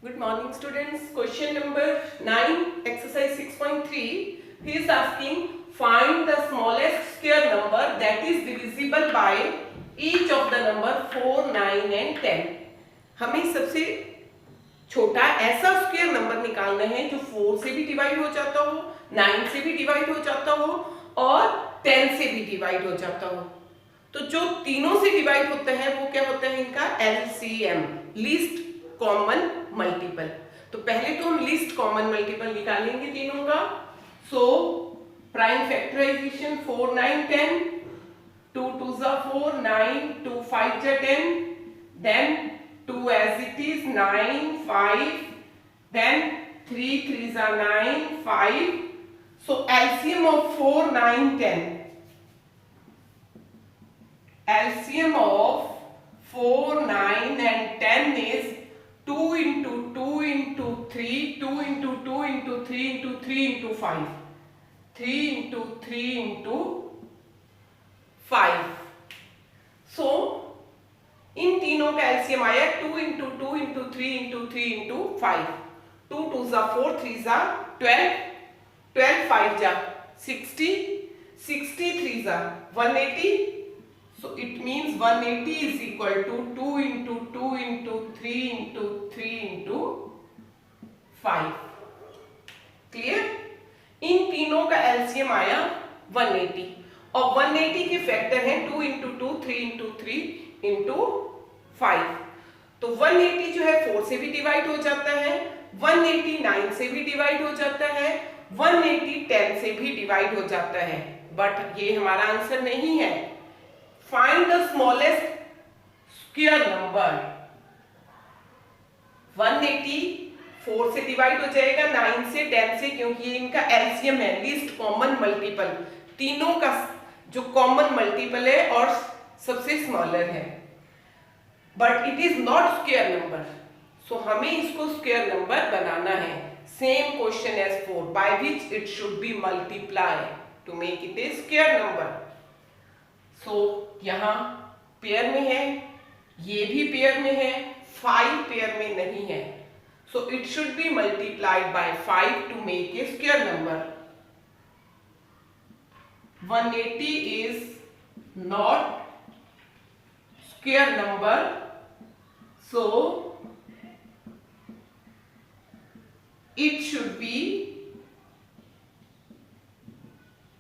Good morning, students. Question number 9, exercise 6.3. He is asking, find the smallest square number that is divisible by each of the number 4, 9 and 10. हमें सबसे छोटा ऐसा square number निकालना है जो 4 से भी डिवाइड हो जाता हो, 9 से भी डिवाइड हो जाता हो और 10 से भी डिवाइड हो जाता हो. तो जो तीनों से डिवाइड होता है वो क्या होता है? इनका LCM, लीस्ट कॉमन मल्टीपल. तो पहले तो हम लीस्ट कॉमन मल्टीपल निकालेंगे तीनों का. सो प्राइम फैक्टराइजेशन 4, 9, 10, 2 2 जा 4, 9 2 5 जा 10, then 2 as it is 9 5, then 3 3 जा 9 5. So LCM of 4, 9, 10. LCM of 4, 9 and 10 is 2 into 2 into 3, 2 into 2 into 3 into 3 into 5, 3 into 3 into 5. So इन तीनों का एलसीएम आया 2 into 2 into 3 into 3 into 5. 2 2 जा 4, 3 जा 12, 12 5 जा 60, 60 3 जा 180. So it means 180 is equal to 2 into 2 into 3 into 3 into 5. Clear? इन तीनों का LCM आया 180 और 180 के फैक्टर हैं 2 into 2, 3 into 3 into 5. तो 180 जो है 4 से भी डिवाइड हो जाता है, 180 9 से भी डिवाइड हो जाता है, 180 10 से भी डिवाइड हो जाता है. बट ये हमारा आंसर नहीं है. Find the smallest square number. 180 4 से डिवाइड हो जाएगा, 9 से 10 से, क्योंकि ये इनका एलसीएम है, लीस्ट कॉमन मल्टीपल. तीनों का जो कॉमन मल्टीपल है और सबसे स्मॉलर है. But it is not square number. So हमें इसको स्क्वायर नंबर बनाना है. Same question as 4, by which it should be multiply to make it a square number. So यहां पेयर में है, ये भी पेयर में है, 5 पेयर में नहीं है. So it should be multiplied by 5 to make a square number. 180 is not square number. So it should be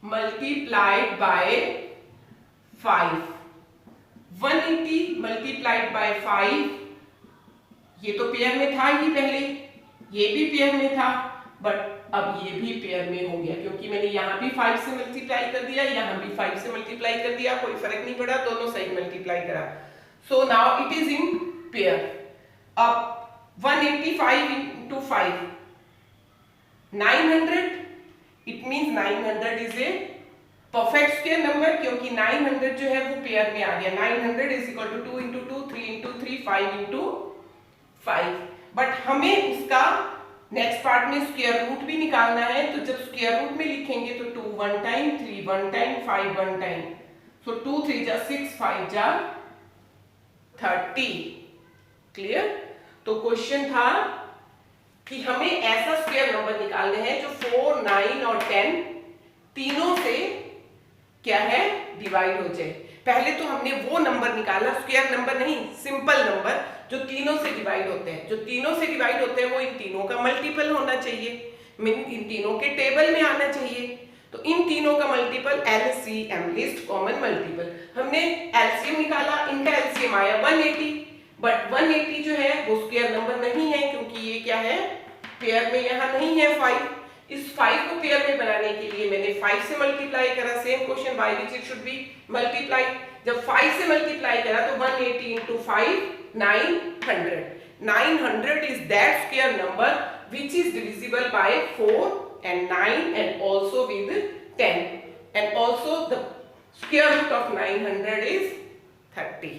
multiplied by 5. 180 multiplied by 5, ये तो पेयर में था ही पहले, ये भी पेयर में था, बट अब ये भी पेयर में हो गया क्योंकि मैंने यहां भी 5 से मल्टीप्लाई कर दिया, यहां भी 5 से मल्टीप्लाई कर दिया, कोई फर्क नहीं पड़ा, दोनों साइड मल्टीप्लाई करा. So now it is in pair. अब 185 into 5 900. It means 900 is a perfect square number क्योंकि 900 जो है वो पेयर में आ गया. 900 is equal to 2 into 2, 3 into 3, 5 into 5. But हमें उसका नेक्स्ट पार्ट में स्क्वायर रूट भी निकालना है. तो जब स्क्वायर रूट में लिखेंगे तो 2 1 टाइम, 3 1 टाइम, 5 1 टाइम. सो 2 3 जा 6, 5 जा 30. क्लियर? तो क्वेश्चन था कि हमें ऐसा स्क्वायर नंबर निकालने हैं जो 4, 9 और 10 तीनों से क्या है? डिवाइड हो जाए. पहले तो हमने वो नंबर निकाला, स्क्वायर नंबर नहीं, सिंपल नंबर जो तीनों से डिवाइड होते हैं. जो तीनों से डिवाइड होते हैं वो इन तीनों का मल्टीपल होना चाहिए, इन तीनों के टेबल में आना चाहिए. तो इन तीनों का multiple LCM, least common multiple. हमने LCM निकाला, इनका LCM आया 180. बट 180 जो है वो स्क्वायर नंबर नहीं है क्योंकि ये क्या है? पेयर में यहां नहीं है 5. इस 5 को पेयर में बनाने के लिए मैंने 5 से मल्टीप्लाई करा. Same question, bye which it should be multiply. जब 5 से मल्टीप्लाई करा तो 180 into 5 900. 900 is that square number which is divisible by 4 and 9 and also with 10. And also the square root of 900 is 30.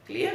Clear?